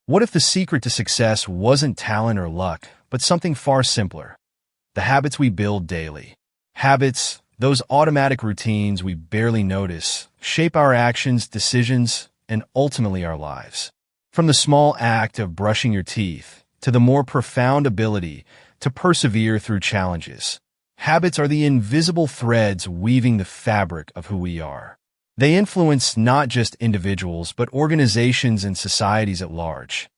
What if the secret to success wasn't talent or luck, but something far simpler? The habits we build daily. Habits, those automatic routines we barely notice, shape our actions, decisions, and ultimately our lives. From the small act of brushing your teeth to the more profound ability to persevere through challenges, habits are the invisible threads weaving the fabric of who we are. They influence not just individuals, but organizations and societies at large,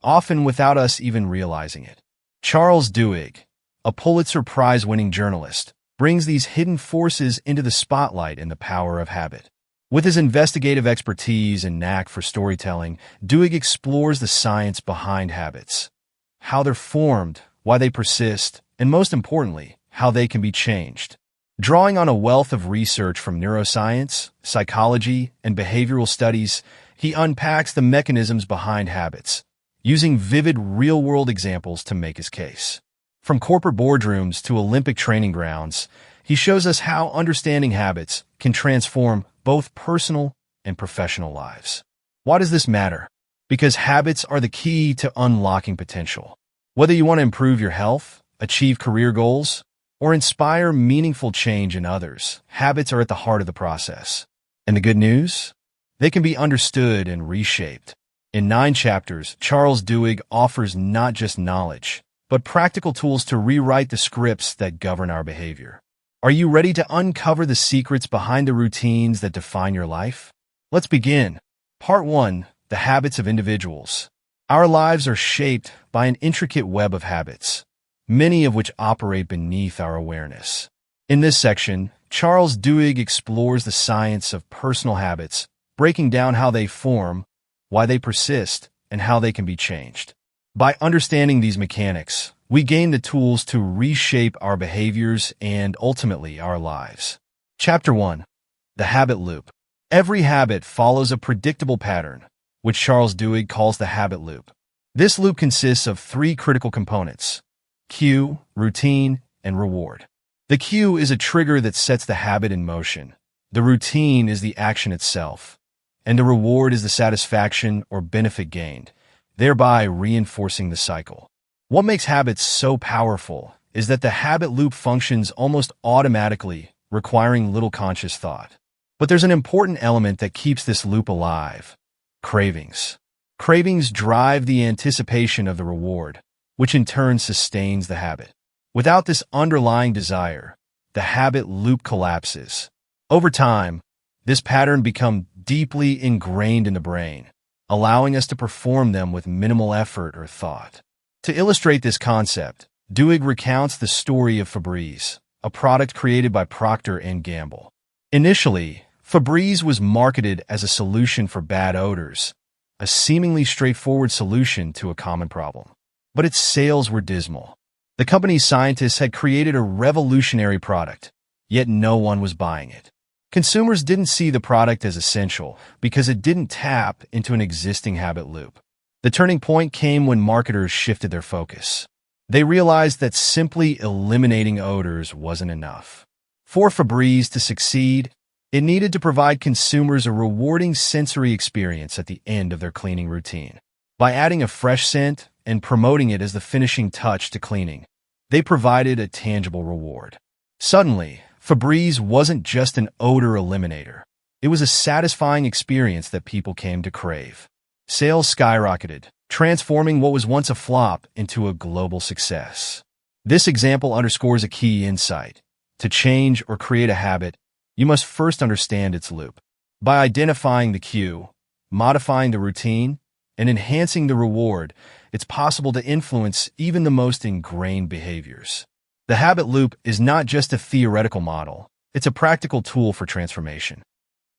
often without us even realizing it. Charles Duhigg, a Pulitzer Prize-winning journalist, brings these hidden forces into the spotlight in The Power of Habit. With his investigative expertise and knack for storytelling, Duhigg explores the science behind habits, how they're formed, why they persist, and most importantly, how they can be changed. Drawing on a wealth of research from neuroscience, psychology, and behavioral studies, he unpacks the mechanisms behind habits, using vivid real-world examples to make his case. From corporate boardrooms to Olympic training grounds, he shows us how understanding habits can transform both personal and professional lives. Why does this matter? Because habits are the key to unlocking potential. Whether you want to improve your health, achieve career goals, or inspire meaningful change in others, habits are at the heart of the process. And the good news? They can be understood and reshaped. In 9 chapters, Charles Duhigg offers not just knowledge, but practical tools to rewrite the scripts that govern our behavior. Are you ready to uncover the secrets behind the routines that define your life? Let's begin. Part 1. The habits of individuals. Our lives are shaped by an intricate web of habits, many of which operate beneath our awareness. In this section, Charles Duhigg explores the science of personal habits, breaking down how they form, why they persist, and how they can be changed. By understanding these mechanics, we gain the tools to reshape our behaviors and ultimately our lives. Chapter 1. The Habit Loop. Every habit follows a predictable pattern, which Charles Duhigg calls the habit loop. This loop consists of 3 critical components: cue, routine, and reward. The cue is a trigger that sets the habit in motion. The routine is the action itself, and the reward is the satisfaction or benefit gained, thereby reinforcing the cycle. What makes habits so powerful is that the habit loop functions almost automatically, requiring little conscious thought. But there's an important element that keeps this loop alive: cravings. Cravings drive the anticipation of the reward, which in turn sustains the habit. Without this underlying desire, the habit loop collapses. Over time, this pattern becomes deeply ingrained in the brain, allowing us to perform them with minimal effort or thought. To illustrate this concept, Duhigg recounts the story of Febreze, a product created by Procter & Gamble. Initially, Febreze was marketed as a solution for bad odors, a seemingly straightforward solution to a common problem. But its sales were dismal. The company's scientists had created a revolutionary product, yet no one was buying it. Consumers didn't see the product as essential because it didn't tap into an existing habit loop. The turning point came when marketers shifted their focus. They realized that simply eliminating odors wasn't enough. For Febreze to succeed, it needed to provide consumers a rewarding sensory experience at the end of their cleaning routine. By adding a fresh scent and promoting it as the finishing touch to cleaning, they provided a tangible reward. Suddenly, Febreze wasn't just an odor eliminator. It was a satisfying experience that people came to crave. Sales skyrocketed, transforming what was once a flop into a global success. This example underscores a key insight. To change or create a habit, you must first understand its loop. By identifying the cue, modifying the routine, and enhancing the reward, it's possible to influence even the most ingrained behaviors. The habit loop is not just a theoretical model, it's a practical tool for transformation.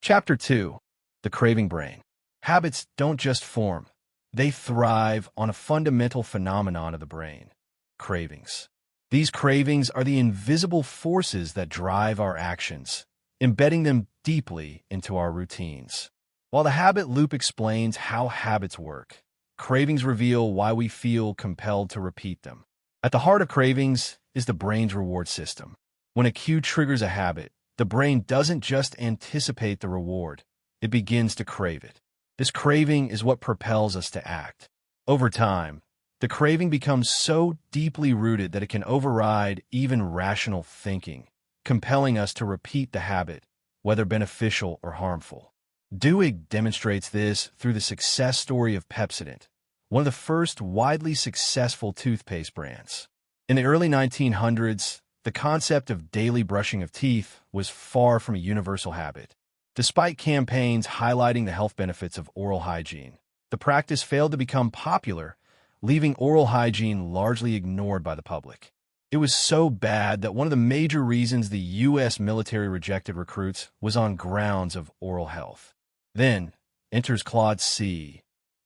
Chapter 2. The Craving Brain. Habits don't just form, they thrive on a fundamental phenomenon of the brain: cravings. These cravings are the invisible forces that drive our actions, embedding them deeply into our routines. While the habit loop explains how habits work, cravings reveal why we feel compelled to repeat them. At the heart of cravings is the brain's reward system. When a cue triggers a habit, the brain doesn't just anticipate the reward, it begins to crave it. This craving is what propels us to act. Over time, the craving becomes so deeply rooted that it can override even rational thinking, compelling us to repeat the habit, whether beneficial or harmful. Duhigg demonstrates this through the success story of Pepsodent, one of the first widely successful toothpaste brands. In the early 1900s, the concept of daily brushing of teeth was far from a universal habit. Despite campaigns highlighting the health benefits of oral hygiene, the practice failed to become popular, leaving oral hygiene largely ignored by the public. It was so bad that one of the major reasons the U.S. military rejected recruits was on grounds of oral health. Then enters Claude C.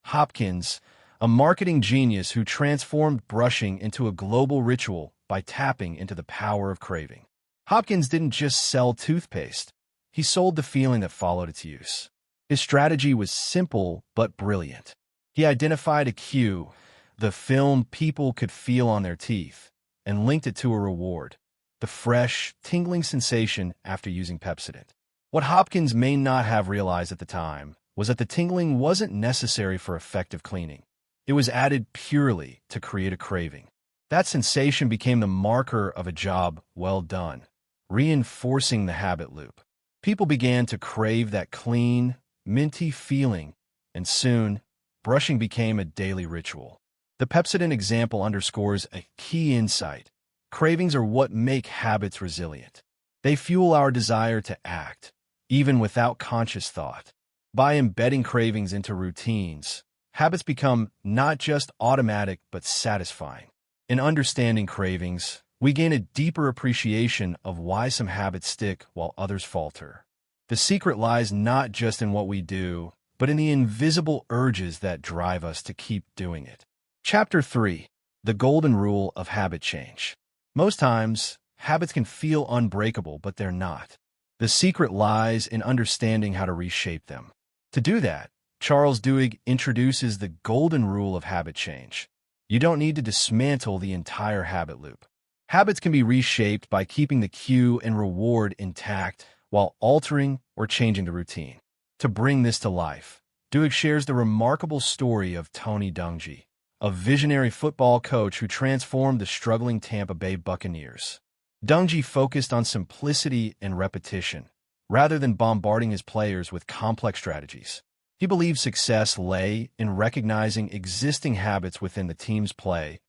Hopkins, a marketing genius who transformed brushing into a global ritual by tapping into the power of craving. Hopkins didn't just sell toothpaste. He sold the feeling that followed its use. His strategy was simple but brilliant. He identified a cue, the film people could feel on their teeth, and linked it to a reward, the fresh, tingling sensation after using Pepsodent. What Hopkins may not have realized at the time was that the tingling wasn't necessary for effective cleaning. It was added purely to create a craving. That sensation became the marker of a job well done, reinforcing the habit loop. People began to crave that clean, minty feeling, and soon, brushing became a daily ritual. The Pepsodent example underscores a key insight. Cravings are what make habits resilient. They fuel our desire to act, even without conscious thought. By embedding cravings into routines, habits become not just automatic but satisfying. In understanding cravings, we gain a deeper appreciation of why some habits stick while others falter. The secret lies not just in what we do, but in the invisible urges that drive us to keep doing it. Chapter 3. The Golden Rule of Habit Change. Most times, habits can feel unbreakable, but they're not. The secret lies in understanding how to reshape them. To do that, Charles Duhigg introduces the golden rule of habit change. You don't need to dismantle the entire habit loop. Habits can be reshaped by keeping the cue and reward intact while altering or changing the routine. To bring this to life, Duhigg shares the remarkable story of Tony Dungy, a visionary football coach who transformed the struggling Tampa Bay Buccaneers. Dungy focused on simplicity and repetition, rather than bombarding his players with complex strategies. He believed success lay in recognizing existing habits within the team's play,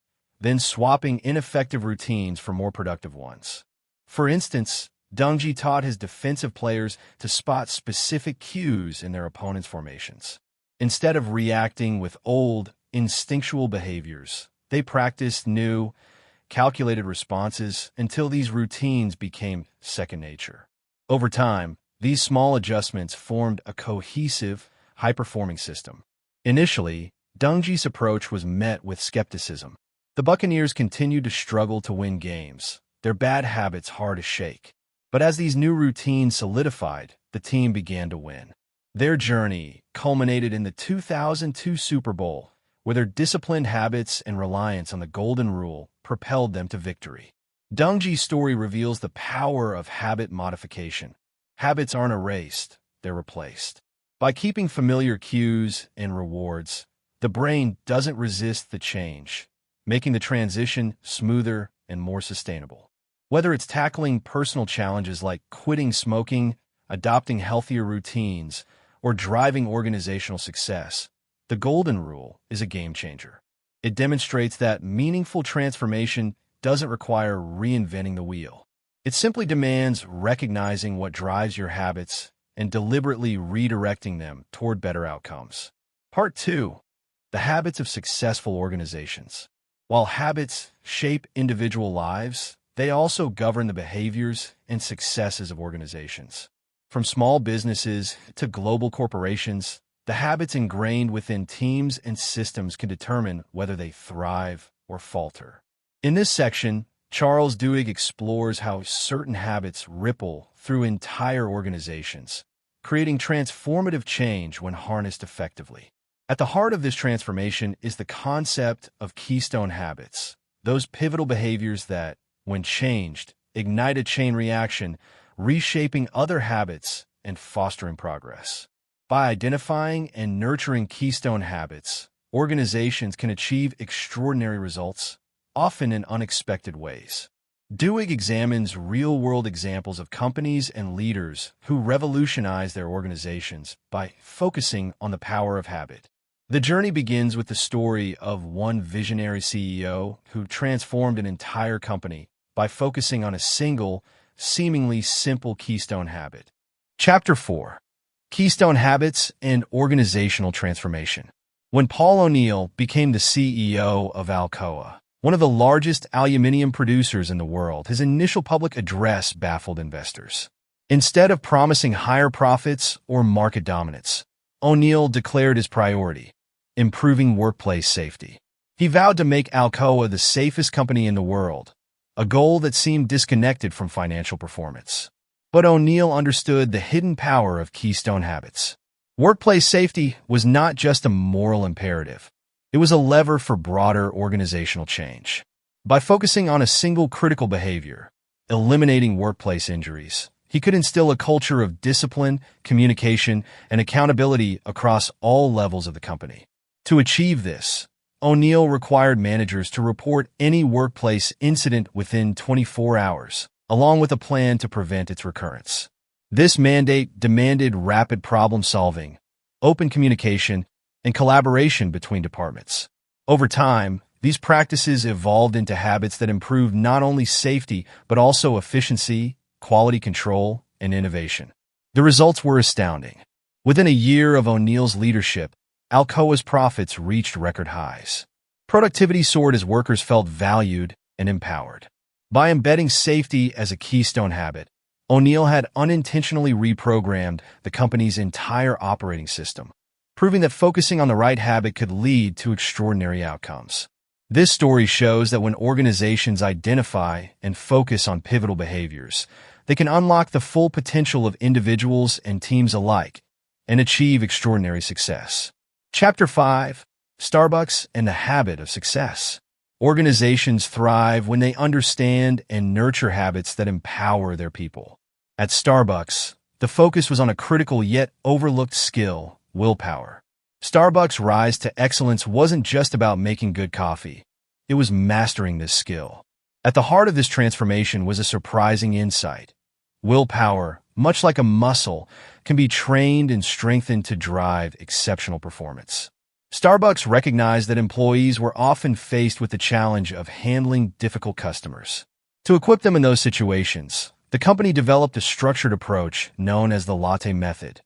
then swapping ineffective routines for more productive ones. For instance, Dungy taught his defensive players to spot specific cues in their opponent's formations. Instead of reacting with old, instinctual behaviors, they practiced new, calculated responses until these routines became second nature. Over time, these small adjustments formed a cohesive, high-performing system. Initially, Dungy's approach was met with skepticism. The Buccaneers continued to struggle to win games, their bad habits hard to shake. But as these new routines solidified, the team began to win. Their journey culminated in the 2002 Super Bowl, where their disciplined habits and reliance on the golden rule propelled them to victory. Dungy's story reveals the power of habit modification. Habits aren't erased, they're replaced. By keeping familiar cues and rewards, the brain doesn't resist the change, making the transition smoother and more sustainable. Whether it's tackling personal challenges like quitting smoking, adopting healthier routines, or driving organizational success, the golden rule is a game changer. It demonstrates that meaningful transformation doesn't require reinventing the wheel. It simply demands recognizing what drives your habits and deliberately redirecting them toward better outcomes. Part 2. The Habits of Successful Organizations. While habits shape individual lives, they also govern the behaviors and successes of organizations. From small businesses to global corporations, the habits ingrained within teams and systems can determine whether they thrive or falter. In this section, Charles Duhigg explores how certain habits ripple through entire organizations, creating transformative change when harnessed effectively. At the heart of this transformation is the concept of keystone habits, those pivotal behaviors that, when changed, ignite a chain reaction, reshaping other habits and fostering progress. By identifying and nurturing keystone habits, organizations can achieve extraordinary results, often in unexpected ways. Duhigg examines real-world examples of companies and leaders who revolutionize their organizations by focusing on the power of habit. The journey begins with the story of one visionary CEO who transformed an entire company by focusing on a single, seemingly simple keystone habit. Chapter 4. Keystone Habits and Organizational Transformation. When Paul O'Neill became the CEO of Alcoa, one of the largest aluminum producers in the world, his initial public address baffled investors. Instead of promising higher profits or market dominance, O'Neill declared his priority: improving workplace safety. He vowed to make Alcoa the safest company in the world, a goal that seemed disconnected from financial performance. But O'Neill understood the hidden power of keystone habits. Workplace safety was not just a moral imperative. It was a lever for broader organizational change. By focusing on a single critical behavior, eliminating workplace injuries, he could instill a culture of discipline, communication, and accountability across all levels of the company. To achieve this, O'Neill required managers to report any workplace incident within 24 hours, along with a plan to prevent its recurrence. This mandate demanded rapid problem-solving, open communication, and collaboration between departments. Over time, these practices evolved into habits that improved not only safety but also efficiency, quality control, and innovation. The results were astounding. Within a year of O'Neill's leadership, Alcoa's profits reached record highs. Productivity soared as workers felt valued and empowered. By embedding safety as a keystone habit, O'Neill had unintentionally reprogrammed the company's entire operating system, proving that focusing on the right habit could lead to extraordinary outcomes. This story shows that when organizations identify and focus on pivotal behaviors, they can unlock the full potential of individuals and teams alike and achieve extraordinary success. Chapter 5. Starbucks and the Habit of Success. Organizations thrive when they understand and nurture habits that empower their people. At Starbucks, the focus was on a critical yet overlooked skill: willpower. Starbucks' rise to excellence wasn't just about making good coffee. It was mastering this skill. At the heart of this transformation was a surprising insight. Willpower, much like a muscle, can be trained and strengthened to drive exceptional performance. Starbucks recognized that employees were often faced with the challenge of handling difficult customers. To equip them in those situations, the company developed a structured approach known as the latte method.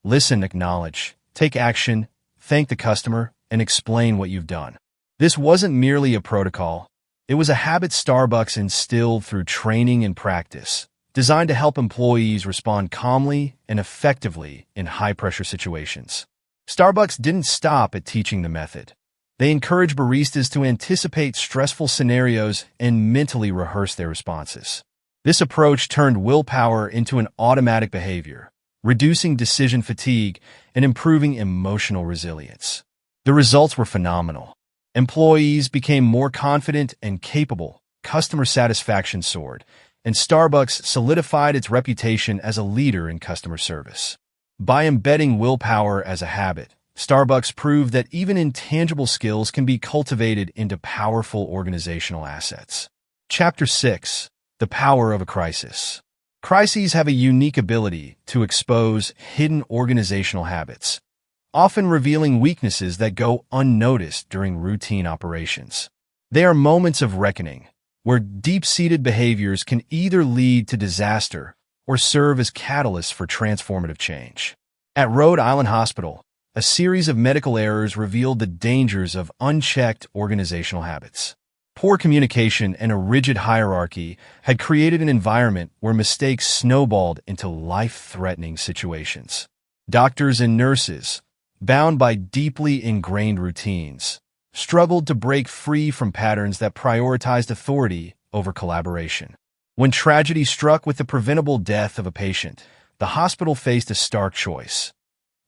Listen, acknowledge, take action, thank the customer, and explain what you've done. This wasn't merely a protocol. It was a habit Starbucks instilled through training and practice, designed to help employees respond calmly and effectively in high-pressure situations. Starbucks didn't stop at teaching the method. They encouraged baristas to anticipate stressful scenarios and mentally rehearse their responses. This approach turned willpower into an automatic behavior, reducing decision fatigue and improving emotional resilience. The results were phenomenal. Employees became more confident and capable, customer satisfaction soared, and Starbucks solidified its reputation as a leader in customer service. By embedding willpower as a habit, Starbucks proved that even intangible skills can be cultivated into powerful organizational assets. Chapter 6. The Power of a Crisis. Crises have a unique ability to expose hidden organizational habits, often revealing weaknesses that go unnoticed during routine operations. They are moments of reckoning, where deep-seated behaviors can either lead to disaster or serve as catalysts for transformative change. At Rhode Island Hospital, a series of medical errors revealed the dangers of unchecked organizational habits. Poor communication and a rigid hierarchy had created an environment where mistakes snowballed into life-threatening situations. Doctors and nurses, bound by deeply ingrained routines, struggled to break free from patterns that prioritized authority over collaboration. When tragedy struck with the preventable death of a patient, the hospital faced a stark choice: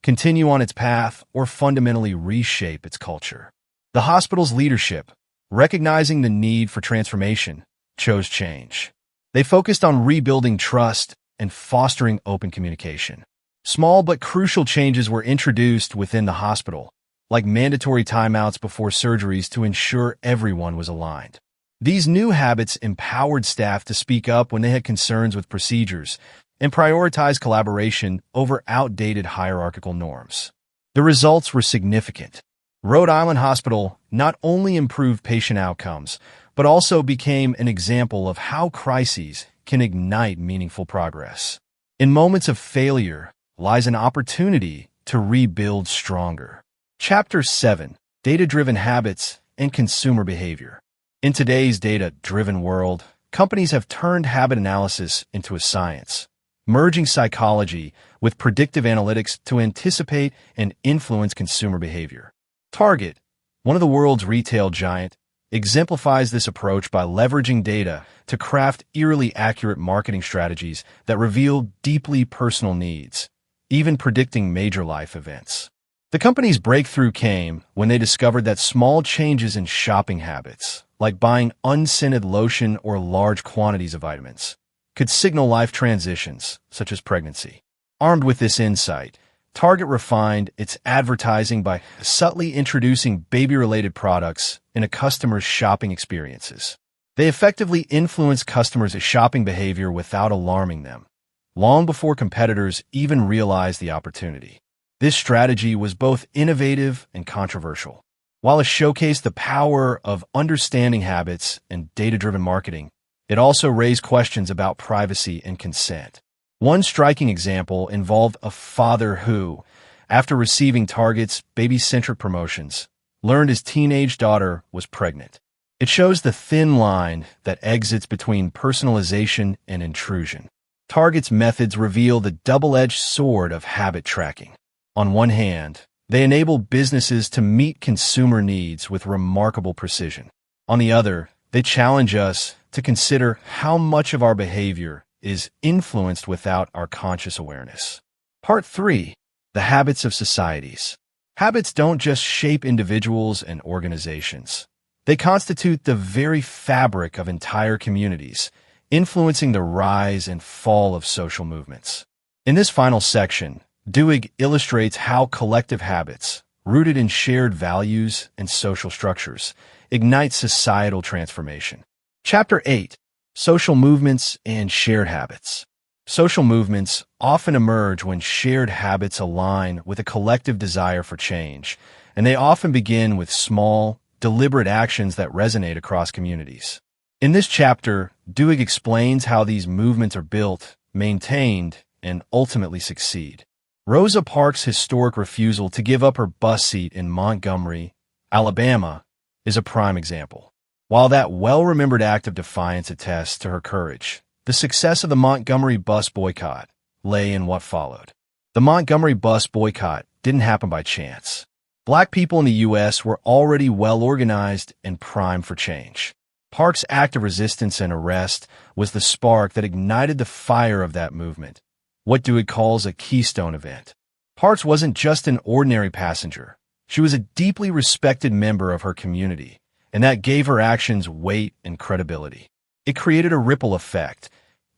continue on its path or fundamentally reshape its culture. The hospital's leadership, recognizing the need for transformation, chose change. They focused on rebuilding trust and fostering open communication. Small but crucial changes were introduced within the hospital, like mandatory timeouts before surgeries to ensure everyone was aligned. These new habits empowered staff to speak up when they had concerns with procedures and prioritize collaboration over outdated hierarchical norms. The results were significant. Rhode Island Hospital not only improved patient outcomes, but also became an example of how crises can ignite meaningful progress. In moments of failure lies an opportunity to rebuild stronger. Chapter 7: Data-Driven Habits and Consumer Behavior. In today's data-driven world, companies have turned habit analysis into a science, merging psychology with predictive analytics to anticipate and influence consumer behavior. Target, one of the world's retail giant, exemplifies this approach by leveraging data to craft eerily accurate marketing strategies that reveal deeply personal needs, even predicting major life events. The company's breakthrough came when they discovered that small changes in shopping habits, like buying unscented lotion or large quantities of vitamins, could signal life transitions, such as pregnancy. Armed with this insight, Target refined its advertising by subtly introducing baby-related products into customers' shopping experiences. They effectively influenced customers' shopping behavior without alarming them, long before competitors even realized the opportunity. This strategy was both innovative and controversial. While it showcased the power of understanding habits and data-driven marketing, it also raised questions about privacy and consent. One striking example involved a father who, after receiving Target's baby-centric promotions, learned his teenage daughter was pregnant. It shows the thin line that exits between personalization and intrusion. Target's methods reveal the double-edged sword of habit tracking. On one hand, they enable businesses to meet consumer needs with remarkable precision. On the other, they challenge us to consider how much of our behavior is influenced without our conscious awareness. Part 3: The Habits of Societies. Habits don't just shape individuals and organizations. They constitute the very fabric of entire communities, influencing the rise and fall of social movements. In this final section, Duhigg illustrates how collective habits, rooted in shared values and social structures, ignite societal transformation. Chapter 8: Social Movements and Shared Habits. Social movements often emerge when shared habits align with a collective desire for change, and they often begin with small, deliberate actions that resonate across communities. In this chapter, Duhigg explains how these movements are built, maintained, and ultimately succeed. Rosa Parks' historic refusal to give up her bus seat in Montgomery, Alabama, is a prime example. While that well-remembered act of defiance attests to her courage, the success of the Montgomery bus boycott lay in what followed. The Montgomery bus boycott didn't happen by chance. Black people in the U.S. were already well-organized and primed for change. Parks' act of resistance and arrest was the spark that ignited the fire of that movement, what Duhigg calls a keystone event. Parks wasn't just an ordinary passenger. She was a deeply respected member of her community, and that gave her actions weight and credibility. It created a ripple effect,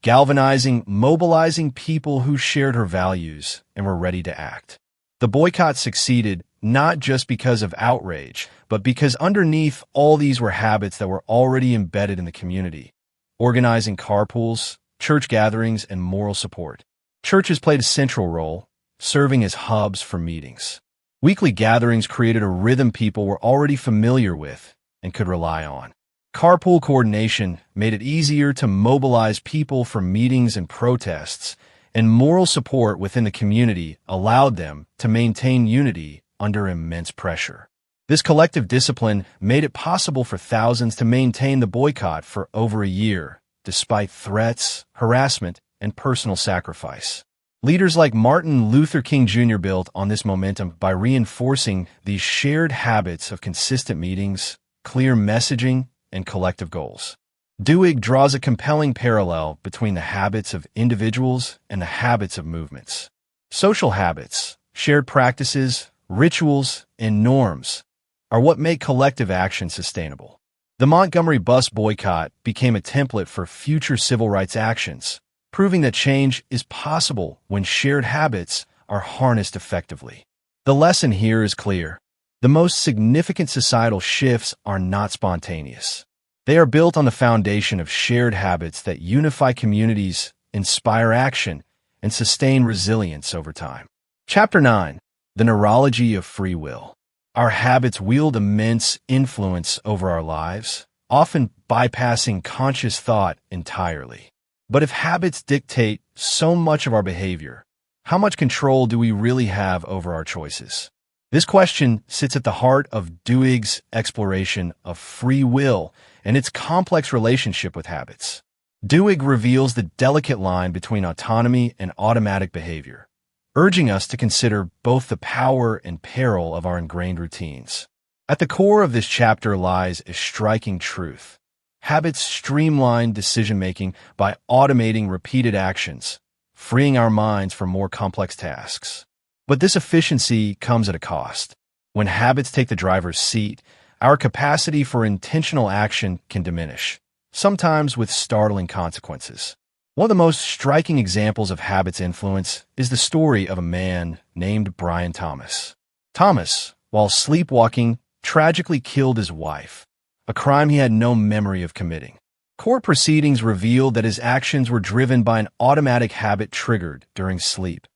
galvanizing, mobilizing people who shared her values and were ready to act. The boycott succeeded not just because of outrage, but because underneath all these were habits that were already embedded in the community: organizing carpools, church gatherings, and moral support. Churches played a central role, serving as hubs for meetings. Weekly gatherings created a rhythm people were already familiar with and could rely on. Carpool coordination made it easier to mobilize people for meetings and protests, and moral support within the community allowed them to maintain unity under immense pressure. This collective discipline made it possible for thousands to maintain the boycott for over a year, despite threats, harassment, and personal sacrifice. Leaders like Martin Luther King Jr. built on this momentum by reinforcing these shared habits of consistent meetings, clear messaging, and collective goals. Duhigg draws a compelling parallel between the habits of individuals and the habits of movements. Social habits, shared practices, rituals, and norms are what make collective action sustainable. The Montgomery bus boycott became a template for future civil rights actions, proving that change is possible when shared habits are harnessed effectively. The lesson here is clear. The most significant societal shifts are not spontaneous. They are built on the foundation of shared habits that unify communities, inspire action, and sustain resilience over time. Chapter 9. The Neurology of Free Will. Our habits wield immense influence over our lives, often bypassing conscious thought entirely. But if habits dictate so much of our behavior, how much control do we really have over our choices? This question sits at the heart of Duhigg's exploration of free will and its complex relationship with habits. Duhigg reveals the delicate line between autonomy and automatic behavior, urging us to consider both the power and peril of our ingrained routines. At the core of this chapter lies a striking truth. Habits streamline decision-making by automating repeated actions, freeing our minds from more complex tasks. But this efficiency comes at a cost. When habits take the driver's seat, our capacity for intentional action can diminish, sometimes with startling consequences. One of the most striking examples of habits' influence is the story of a man named Brian Thomas. Thomas, while sleepwalking, tragically killed his wife, a crime he had no memory of committing. Court proceedings revealed that his actions were driven by an automatic habit triggered during sleep,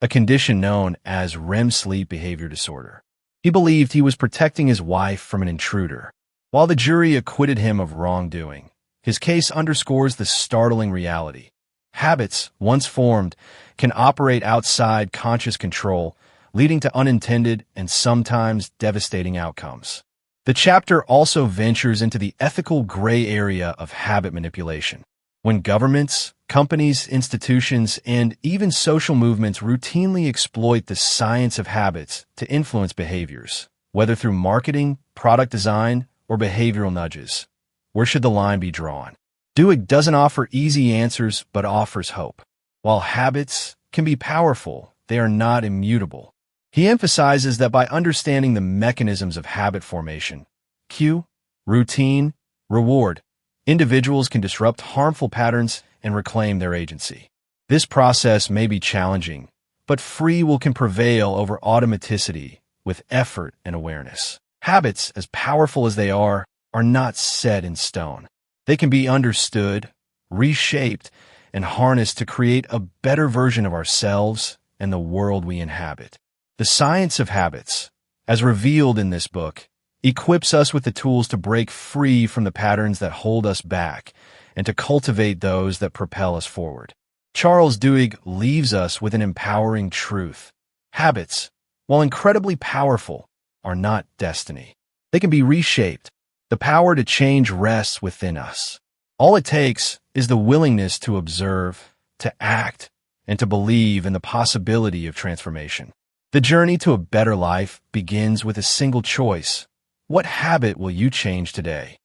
a condition known as REM sleep behavior disorder. He believed he was protecting his wife from an intruder. While the jury acquitted him of wrongdoing, his case underscores the startling reality. Habits, once formed, can operate outside conscious control, leading to unintended and sometimes devastating outcomes. The chapter also ventures into the ethical gray area of habit manipulation. When governments, companies, institutions, and even social movements routinely exploit the science of habits to influence behaviors, whether through marketing, product design, or behavioral nudges, where should the line be drawn? Duhigg doesn't offer easy answers, but offers hope. While habits can be powerful, they are not immutable. He emphasizes that by understanding the mechanisms of habit formation, cue, routine, reward, individuals can disrupt harmful patterns and reclaim their agency. This process may be challenging, but free will can prevail over automaticity with effort and awareness. Habits, as powerful as they are not set in stone. They can be understood, reshaped, and harnessed to create a better version of ourselves and the world we inhabit. The science of habits, as revealed in this book, equips us with the tools to break free from the patterns that hold us back and to cultivate those that propel us forward. Charles Duhigg leaves us with an empowering truth. Habits, while incredibly powerful, are not destiny. They can be reshaped. The power to change rests within us. All it takes is the willingness to observe, to act, and to believe in the possibility of transformation. The journey to a better life begins with a single choice. What habit will you change today?